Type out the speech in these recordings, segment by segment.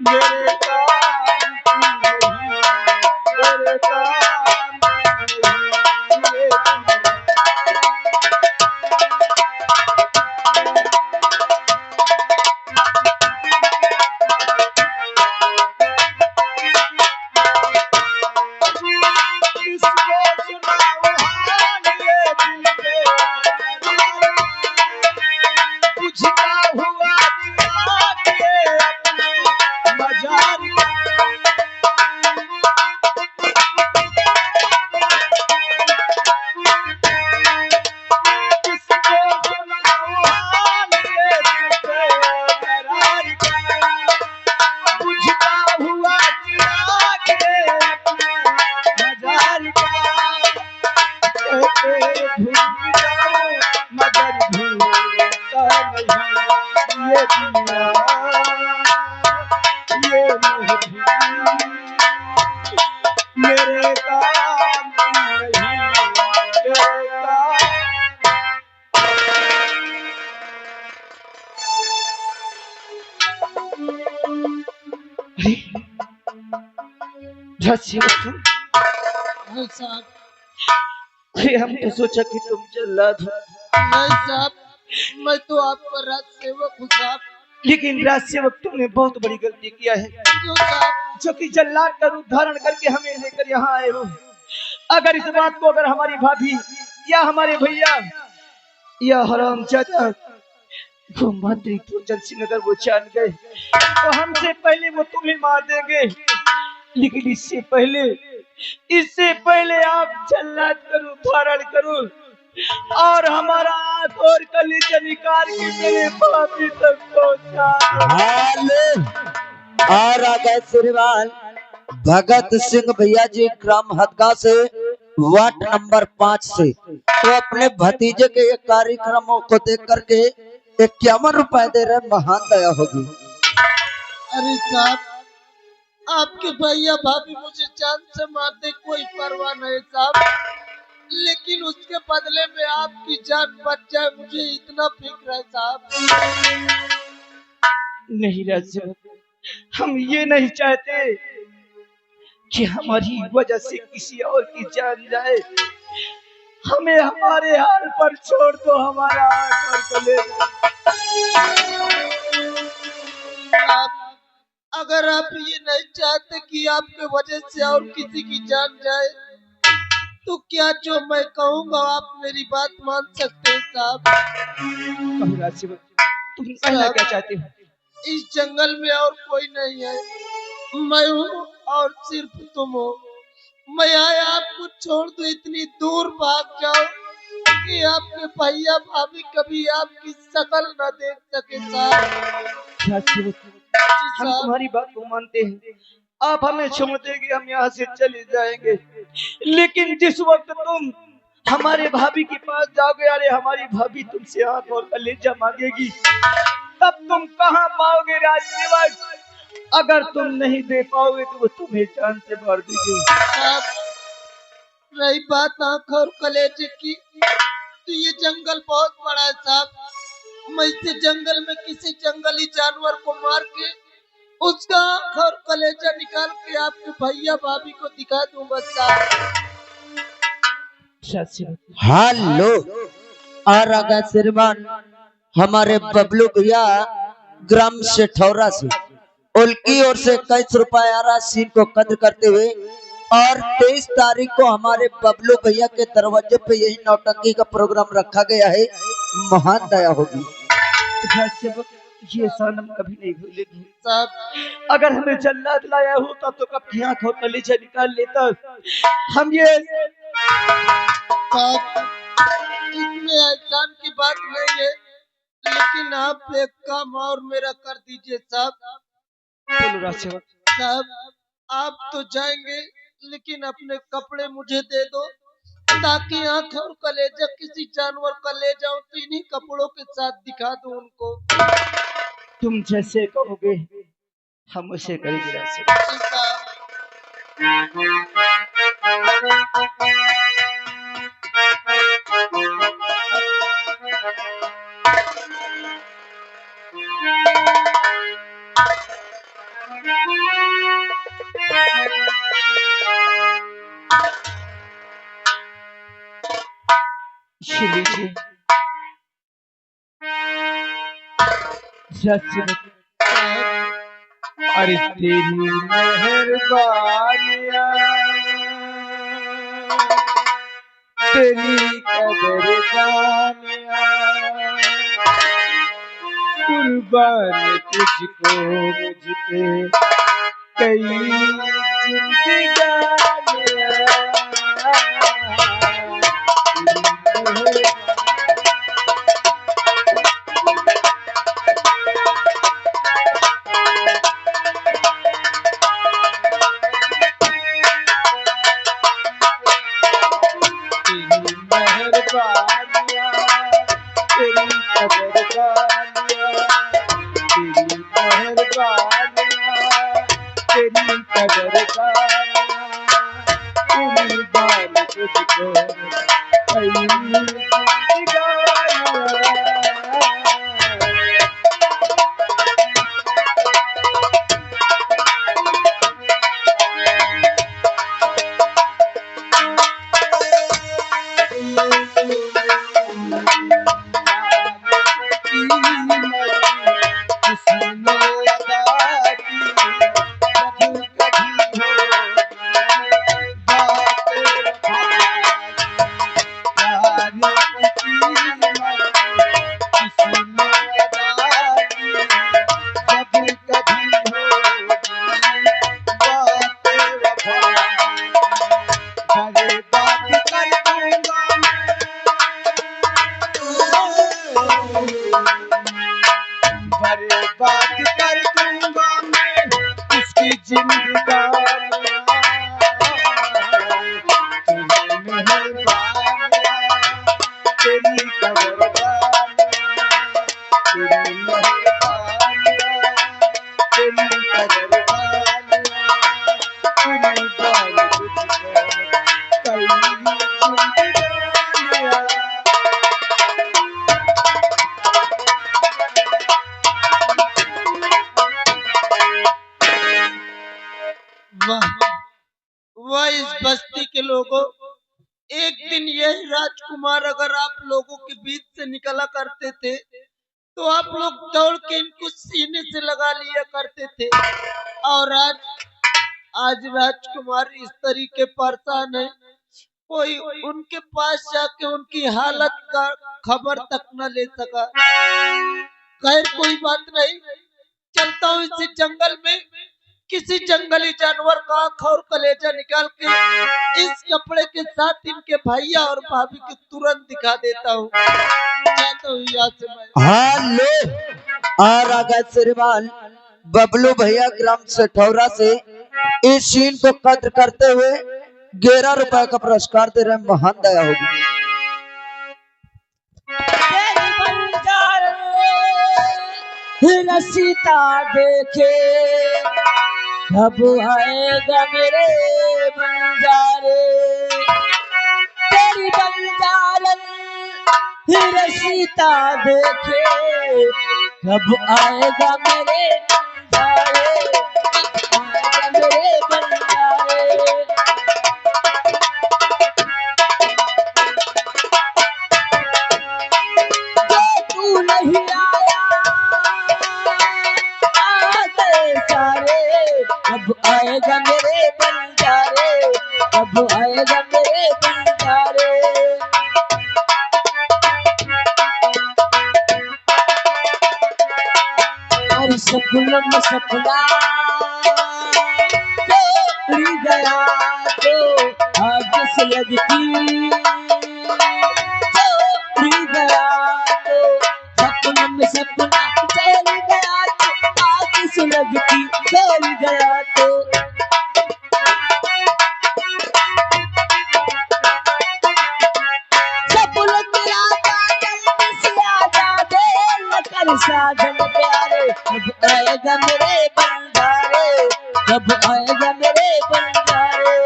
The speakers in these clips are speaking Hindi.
मेरे काम की नहीं, मेरे काम की नहीं ये किसको सुनाऊं हाल ये दिल के बुझता हुआ चिराग ये अपने मजार किसको सुनाऊं हाल ये दिल के करार का बुझता हुआ चिराग ये अपने मजार का कहते भूल जाओ मगर भूलता नहीं ये दुनिया ये नहीं मेरे काम की नहीं मेरे काम अरे रस्सी तुम नहीं साहब, अरे हम तो सोचा कि तुम जल्लाद हो नहीं साहब, मैं तो आपका राज सेवक हूँ साहब। लेकिन राज सेवक तुमने बहुत बड़ी गलती किया है क्यों साहब? जो कि जल्लाद का रूप धारण करके हमें लेकर यहाँ आए हो। अगर इस बात को अगर हमारी भाभी या हमारे भैया या हरामजादा वो मंत्री पूजन सिंह अगर वो जान गए तो हमसे पहले वो तुम्हें मार देंगे। लेकिन इससे पहले आप जल्लाद का रूप धारण करो और हमारा आंख और कलेजा निकाल के मेरे भाभी तक पहुंचा दो। हाल और आगे श्रीमान भगत सिंह भैया जी ग्राम हदगा से वार्ड नंबर 5 से तो अपने भतीजे के ये कार्यक्रमों को देख करके 51 रुपए दे रहे, महान दया होगी। अरे साहब, आपके भैया भाभी मुझे जान से मार दे कोई परवाह नहीं साहब, लेकिन उसके बदले में आपकी जान बच जाए मुझे इतना फिक्र है साहब। नहीं राज, हम ये नहीं चाहते कि हमारी वजह से किसी और की जान जाए। हमें हमारे हाल पर छोड़ दो, हमारा आंख और कलेजा। आप अगर आप ये नहीं चाहते कि आपके वजह से और किसी की जान जाए तो क्या जो मैं कहूँगा आप मेरी बात मान सकते हैं साहब? कहो राज, तुम कहना क्या चाहते हो? इस जंगल में और कोई नहीं है, मैं हूँ और सिर्फ तुम हो। मैं आया आपको छोड़ दो, इतनी दूर भाग जाओ कि आपके भैया भाभी कभी आपकी शक्ल न देख सके साहब। राज, हम तुम्हारी बात को मानते हैं, आप हमें छोड़ देंगे, हम यहाँ से चले जाएंगे। लेकिन जिस वक्त तुम हमारे भाभी के पास जाओगे, अरे हमारी भाभी तुमसे आंख और कलेजा मांगेगी, तब तुम कहाँ पाओगे राजसेवक? अगर तुम नहीं दे पाओगे तो वो तुम्हें जान से मार देंगे। साहब, रही बात आंख और कलेजे की, तो ये जंगल बहुत बड़ा है साहब। मैं इस जंगल में किसी जंगली जानवर को मार के उसका आंख और कलेजा निकाल के आपके भैया भाभी को दिखा दूंगा साहब। हेलो और आगे श्रीमान हमारे बबलू भैया ग्राम सेठौरा से उनकी ओर से 21 रुपए आ रहा सीन को कद्र करते हुए, और 23 तारीख को हमारे बबलू भैया के दरवाजे पे यही नौटंकी का प्रोग्राम रखा गया है, महान दया होगी। ये सनम कभी नहीं भूलेगी साहब। अगर हमें जल्लाद लाया होता तो कब की आंख और कलेजा निकाल लेता। हम ये साहब, इसमें एहसान की बात नहीं है, लेकिन आप एक काम और मेरा कर दीजिए साहब। बोलो राजसेवक। साहब, आप तो जाएंगे लेकिन अपने कपड़े मुझे दे दो, ताकि आंख और कलेजा किसी जानवर का ले जाऊं तो इन्हीं कपड़ों के साथ दिखा दूं उनको। तुम जैसे कहोगे हम उसे करेंगे राजसेवक। जी साहब। शिली जी सच अरे तेरी मेहरबानियां तेरी कदरदानियां कुर्बान तुझको मुझ पे कई जिंदगानियां बात कर दूंगा मैं उसकी तेरी वह इस बस्ती के लोगों, एक दिन यही राजकुमार अगर आप लोगों के बीच से निकला करते थे तो आप लोग दौड़ के इनको सीने से लगा लिया करते थे। और आज राजकुमार इस तरीके परेशान है, कोई उनके पास जाके उनकी हालत का खबर तक न ले सका। खैर कोई बात नहीं, चलता हूँ इसी जंगल में किसी जंगली जानवर का आँख और कलेजा निकाल के इस कपड़े के साथ इनके भैया और भाभी को तुरंत दिखा देता हूँ। यहाँ से हेलो आरागा श्रीमान बबलू भैया ग्राम सेठौरा से इस सीन को कद्र करते हुए 11 रुपए का पुरस्कार दे रहे हैं। महान दया होगी। रसीता देखे कब आएगा मेरे बंजारे तेरी बंजारन रसीता देखे कब आएगा मेरे बंजारे आएगा मेरे बंजारे। जो तू नहीं आया कब आएगा मेरे बंजारे कब आएगा मेरे बंजारे। और सपनों में सपना टूट गया तो आग से लगती टूट गया तो सपनों में सपना चल गया तो आग से लगती चल गया तो। सपनों तेरा जल्दी से आजा दे न कर साजन प्यारे कब आएगा मेरे बंजारे कब आएगा मेरे बंजारे।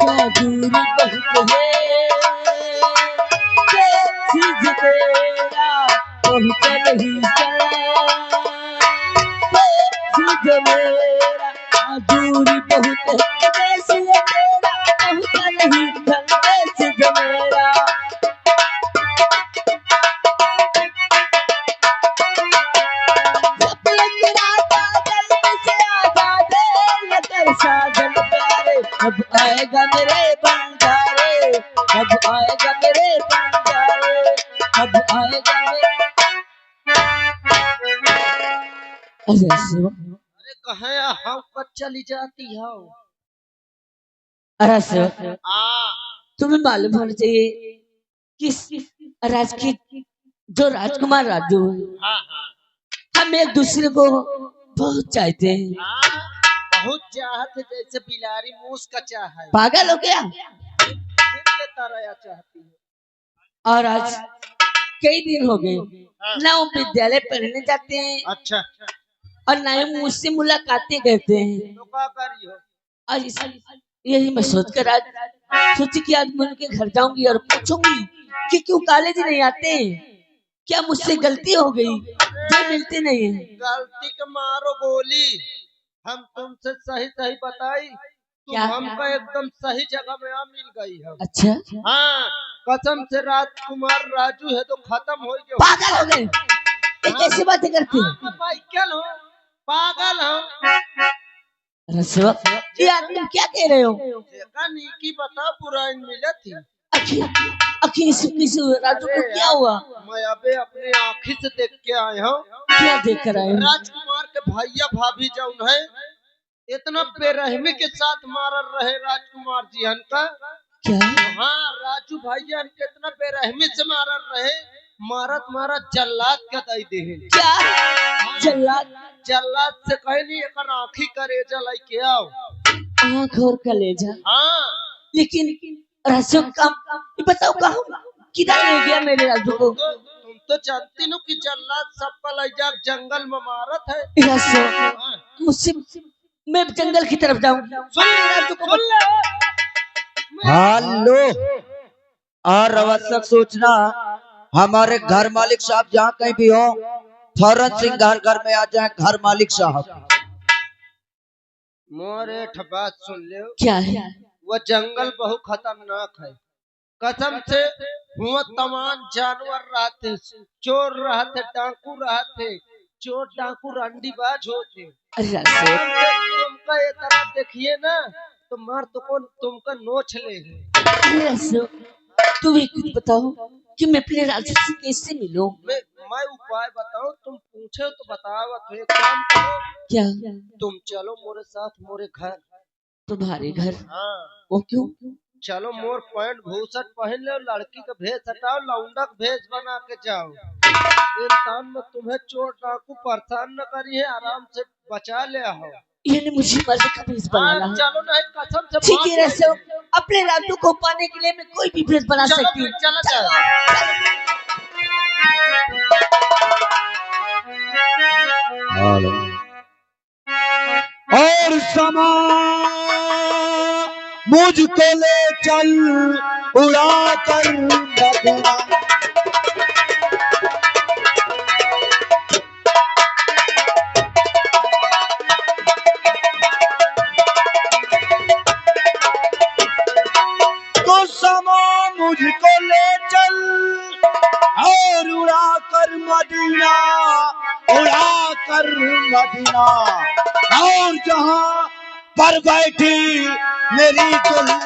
क्या दूरी बहुत है चीज तेरा पहुंचल ही जो मेरा दूरी बहुत देश ये तेरा पहुंचल ही देश जो मेरा साजन प्यारे अब आएगा मेरे बंजारे अब आएगा मेरे बंजारे अब आएगा मेरे अरे कहे हम कब चली जाती हो? अरे हाँ तुम्हें मालूम होना चाहिए कि राज की जो राजकुमार राजू हाँ हम एक दूसरे को बहुत चाहते हैं। हाँ बहुत चाहत है, जैसे बिलारी मूस का चाह है। पागल हो गया तरह चाहती है। और आज कई दिन हो गए ना वो विद्यालय पढ़ने जाते हैं अच्छा और ना ही मुझसे मुलाकातें करते हैं। तो क्या करी हो? और यही मैं सोच कर आज सोची कि आज मैं उनके घर जाऊंगी और पूछूंगी कि क्यों कॉलेज नहीं आते, क्या मुझसे गलती हो गई जो मिलते नहीं है। गलती के मारो गोली, हम तुमसे सही सही बताई, तुम क्या? हमको एकदम सही जगह में आ मिल गई है। अच्छा हाँ कसम से राजकुमार राजू है तो खत्म हो गया। पागल हो गए, ये कैसी बातें करते हैं? पागल हो पागल हो। ये आदमी क्या कह रहे हो? देखा नहीं की बता बुराई मिले थी। राजू को क्या हुआ? मैं अबे अपने आँखी से देख के आया हूँ। क्या देख कर आए हो? राजकुमार के भैया भाभी जौन है इतना बेरहमी के साथ मारल रहे राजकुमार जी का। क्या? हाँ राजू भैया कितना बेरहमी से मारल रहे, मारत मारत जल्लाद के दई दे। क्या जल्लाद? जल्लाद से कहे नहीं एक आँखी करेजा लेके आओ। आँख और कलेजा? हाँ लेकिन राजू काम ये बताओ कहाँ किधर ले गया मेरे राजू को? तुम तो जानती नो कि जल्लाद सबका ले जा जंगल में मारत है। राजू मुझसे मैं जंगल की तरफ जाऊं। सुन ले राजू को, सुन ले। हेलो और आवश्यक सूचना, हमारे घर मालिक साहब जहाँ कहीं भी हो फौरन सिंगार घर में आ जाए। घर मालिक साहब मोरे बात सुन ले। क्या है? वो जंगल बहुत खतरनाक है। कसम से हुआ तमाम जानवर रहते, चोर रहते, डाकू रहते, चोर डाकू रंडीबाज होते। तुमका ये तरह देखिए ना तो मार तो कौन तुमका नोच ले। तुम एक कुछ बताओ कि मैं अपने राजू से कैसे मिलूं? मैं उपाय बताऊं, तुम पूछे तो बताओ। तो एक काम करो, क्या? तुम चलो मोरे साथ मोरे घर। तुम्हारे घर? हाँ वो क्यों? चलो मोर पैंट भूसट पहन लो, लड़की का भेष हटाओ, लौंडा का भेष बना के जाओ। इंसान में तुम्हें चोट डाकू परेशान न करी है, आराम से बचा ले आओ। ये मुझे मर्द का भेष बनाना है। चलो नहीं कसम से ठीक है रसो, अपने राजू को पाने के लिए मैं कोई भी भेष बना सकती हूँ। चलो चलो और समा मुझको ले चल उड़ा कर मदीना। तो समा मुझको ले चल और उड़ा कर मदीना, उड़ा कर मदीना। और जहां पर बैठी मेरी दुल्हन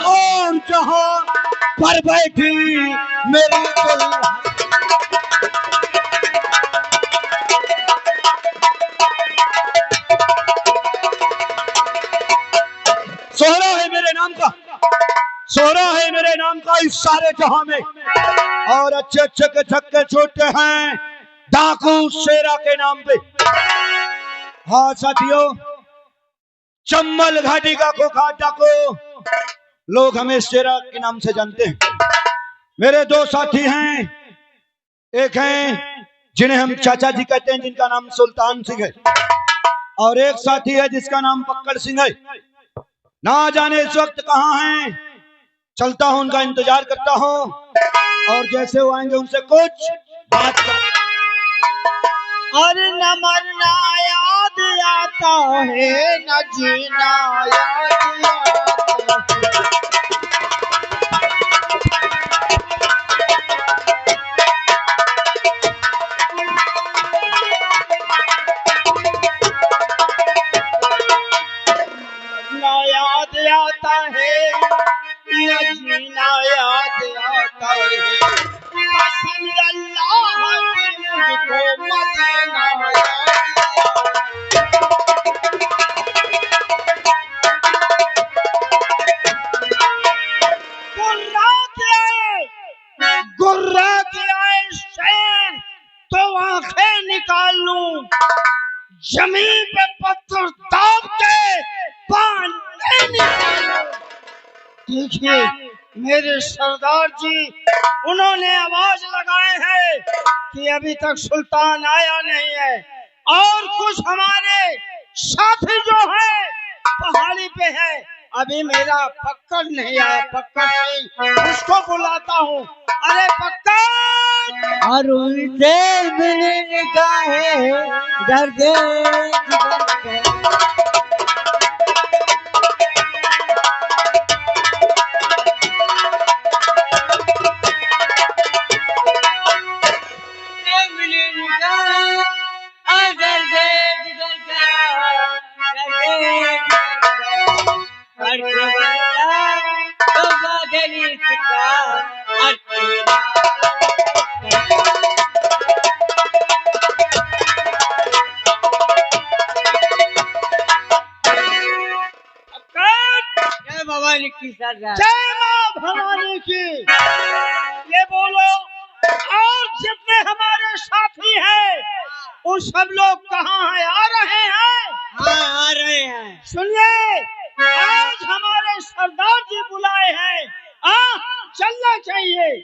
और जहां पर बैठी मेरी दुल्हन सोहरा है मेरे नाम का, सोहरा है मेरे नाम का इस सारे जहां में। और अच्छे अच्छे के छक्के छोटे हैं डाकू शेरा के नाम पे। हाँ साथियों, चम्बल घाटी का खोखा डाकू लोग हमें शेरा के नाम से जानते हैं। मेरे दो साथी हैं, एक हैं जिन्हें हम चाचा जी कहते हैं, जिनका नाम सुल्तान सिंह है, और एक साथी है जिसका नाम पक्कड़ सिंह है। ना जाने इस वक्त कहाँ हैं। चलता हूँ, उनका इंतजार करता हूँ और जैसे वो आएंगे उनसे कुछ बात कर। अरे न मरना याद आता है, न जीना याद आता है। न याद आता है, न जीना याद आता है। पसंद अल्लाह की मुझको मदीना याद गुर्रा के आए शेर तो आंखें निकाल लूं, जमीन पे पत्थर दाब के पान नहीं निकालूं। देखिए मेरे सरदार जी, उन्होंने आवाज लगाए है कि अभी तक सुल्तान आया नहीं है और कुछ हमारे साथी जो है पहाड़ी पे है, अभी मेरा पक्कड़ नहीं आया। पक्कड़ नहीं, उसको बुलाता हूँ। अरे पक्कड़! और उनसे मिलने का है दर्द भवानी की सरदार। जय मां भवानी की। ये बोलो, और जितने हमारे साथी हैं उन सब लोग कहाँ हैं? आ रहे हैं? हाँ, आ रहे हैं। सुनिए, आज हमारे सरदार जी बुलाए हैं, चलना चाहिए।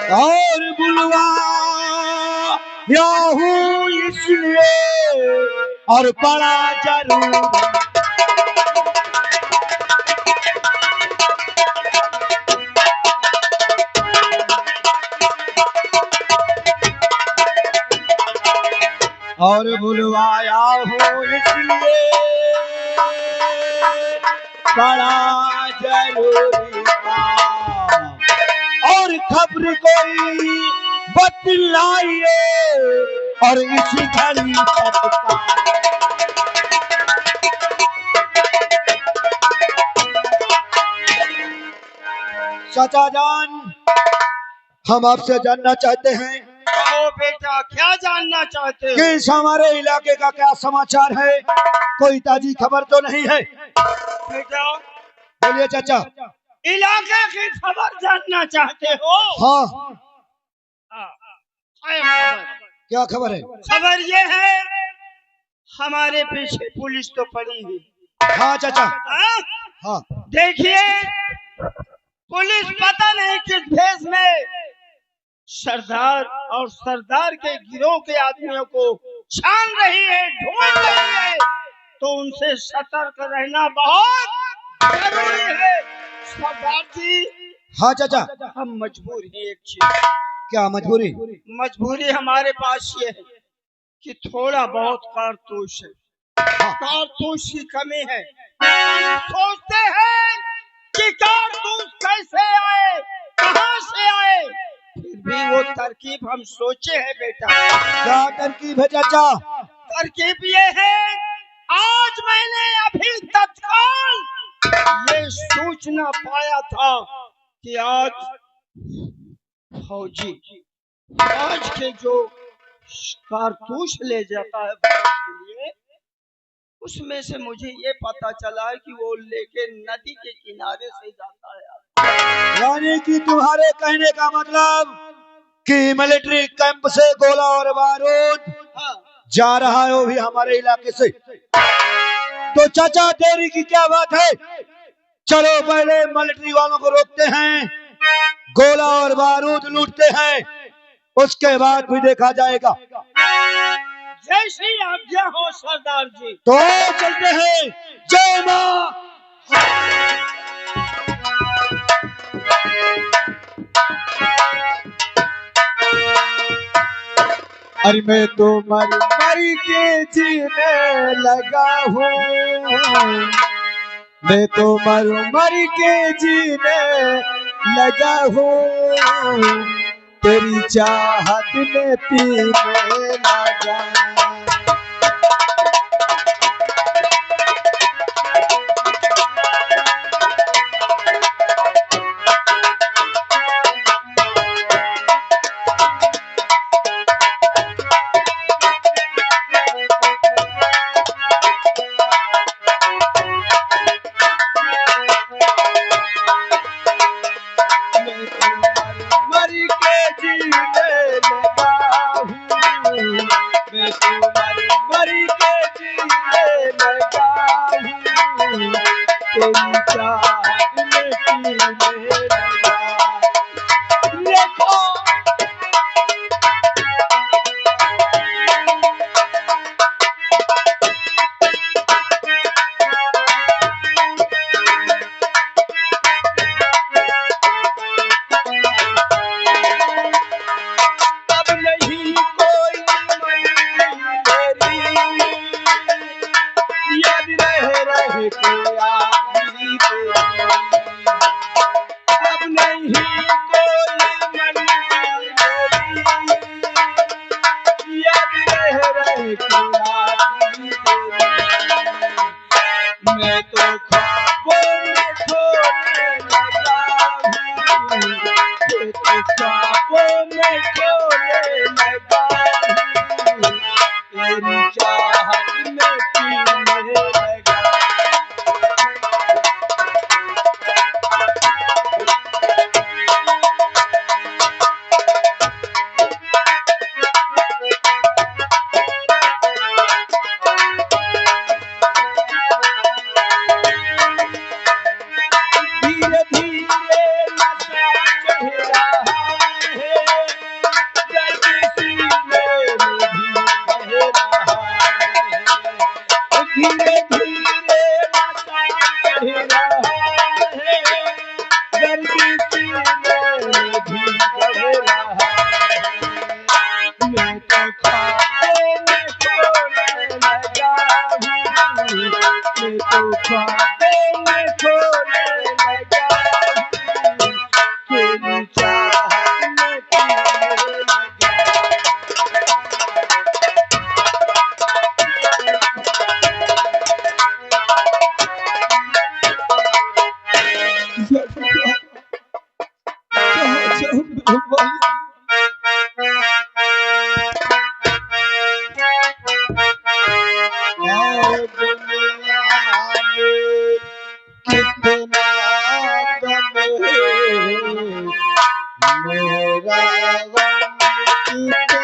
और बुलवा याहू इसलिए और बड़ा जरूर और बुलवाया हो इसलिए बड़ा जरूरी था। और खबर कोई बतलाइए और इसी घड़ी तक चाचा जान, हम आपसे जानना चाहते हैं ओ बेटा, क्या जानना चाहते हो? कि इस हमारे इलाके का क्या समाचार है? कोई ताजी खबर तो नहीं है? बेटा, बोलिए चाचा। इलाके की खबर जानना चाहते हो? हाँ, है खबर। क्या खबर है? खबर ये है, हमारे पीछे पुलिस तो पड़ी है। हाँ चाचा। हाँ? हाँ, देखिए, पुलिस पता नहीं किस भेष में सरदार और सरदार के गिरोह के आदमियों को छान रही है, ढूंढ रही है, तो उनसे सतर्क रहना बहुत जरूरी है। सरदार जी, हाँ चाचा। हम मजबूर हैं एक चीज। क्या मजबूरी? मजबूरी हमारे पास ये है कि थोड़ा बहुत कारतूस है, कारतूस की कमी है। हम सोचते हैं कि कारतूस कैसे आए, कहाँ तरकीब हम सोचे हैं बेटा। क्या तरकीब है चाचा? तरकीब ये है, आज मैंने अभी तत्काल ये सूचना पाया था कि आज फौजी आज के जो कारतूस ले जाता है भारत के लिए, उसमें से मुझे ये पता चला है कि वो लेके नदी के किनारे से जाता है। यानी कि तुम्हारे कहने का मतलब कि मिलिट्री कैंप से गोला और बारूद हाँ। जा रहा है, वो भी हमारे इलाके से। तो चाचा देरी की क्या बात है, चलो पहले मिलिट्री वालों को रोकते हैं, गोला और बारूद लूटते हैं, उसके बाद भी देखा जाएगा। जैसी आज्ञा हो सरदार जी। तो चलते हैं। जय मां। अरे मैं तो मर के जीने लगा हूँ, मैं तो मर के जीने लगा हूँ, तेरी चाहत में पीने लगा। मैं तो ख्वाबों में खोने लगा हूँ, मैं तो ख्वाबों में खोने लगा हूँ, तेरी चाहत में पीने लगा। धीरे धीरे नशा चढ़ रहा है, जल्दी सीने में भी बह रहा है। धीरे धीरे नशा चढ़ रहा है, जल्दी सीने में भी बह रहा है। मैं तो ख्वाबों में खोने लगा हूँ, मैं तो ख्वाबों में खोने लगा हूँ, तेरी चाहत में पीने लगा। और दुनिया में कितना गम है, मेरा गम कितना गम है।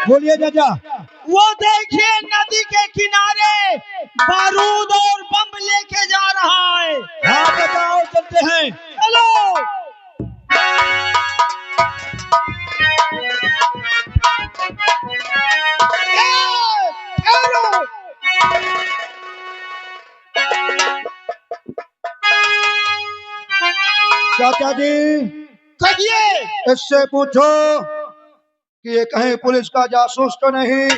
बोलिए चाचा। वो देखिए नदी के किनारे बारूद और बम लेके जा रहा है। हाँ बताओ, चलते हैं। चलो। चाचा जी कहिए। इससे पूछो कि ये कहीं पुलिस का जासूस तो नहीं,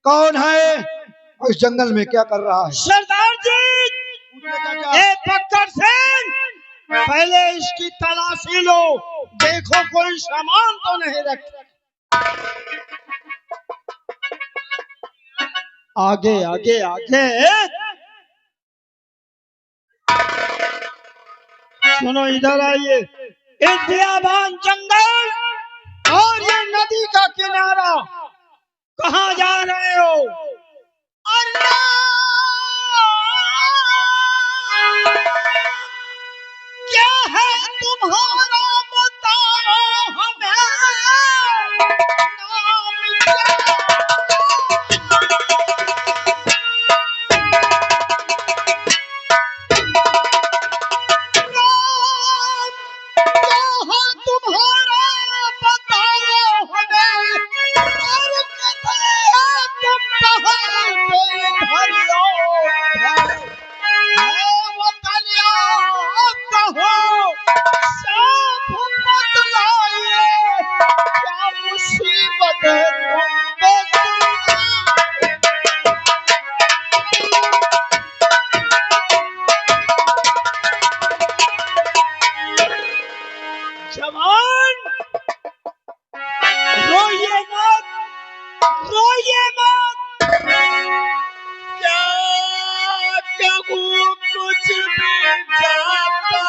कौन है और इस जंगल में क्या कर रहा है? सरदार जी, ए बक्कर सिंह, पहले इसकी तलाशी लो, देखो कोई सामान तो नहीं रखा। आगे आगे आगे। सुनो, इधर आइए। इस बियाबान जंगल और ये नदी का किनारा, कहाँ जा रहे हो? क्या है तुम्हारा बताओ हमें, नाम तुम्हारा बताओ हमें, और कितने तुम पहाड़ पे धरियो है वतनिया, कहो सब बतलाइए, क्या मुसीबत है तुम पे जवान। रोइए मत, रोइए मत। क्या कहूँ कुछ भी जाता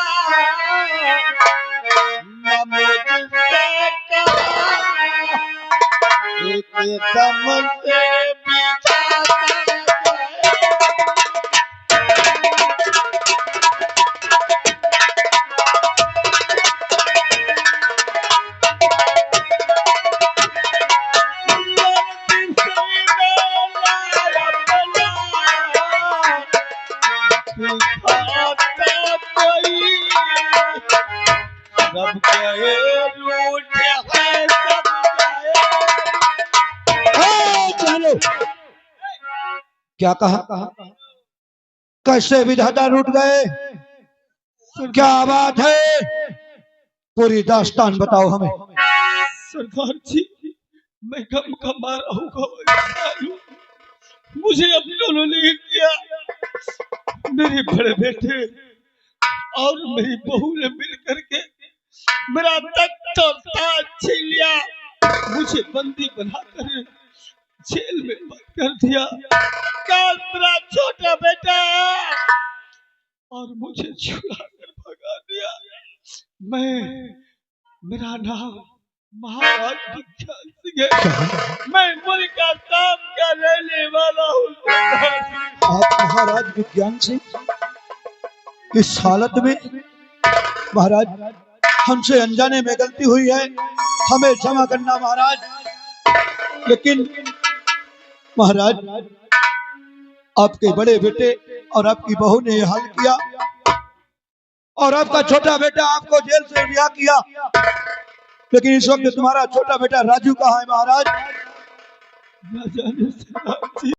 न मुझसे कहा, एकदम से भी जाता सब कहे रूठ है, सब चलो। क्या कहा? कैसे विधाता रूठ गए? क्या बात है? पूरी दास्तान बताओ हमें। सरदार जी, मैं गम का मारा हूँ, मुझे अपनों ने नहीं किया। मेरे बड़े बेटे और मेरी बहू ने मिल करके मेरा तख्त और ताज छीन लिया, मुझे बंदी बनाकर जेल में बंद कर दिया। कल मेरा छोटा बेटा और मुझे छुड़ा कर भगा दिया। मेरा नाम महाराज विज्ञान सिंह है, मैं मुल्क का काम का रहने वाला हूँ। आप महाराज विज्ञान सिंह इस हालत में? महाराज, हमसे अनजाने में गलती हुई है, हमें क्षमा करना महाराज। लेकिन महाराज, आपके बड़े बेटे और आपकी बहू ने यह हाल किया और आपका छोटा बेटा आपको जेल से रिहा किया, लेकिन इस वक्त तुम्हारा छोटा बेटा राजू कहाँ है महाराज? न जाने सरदार जी।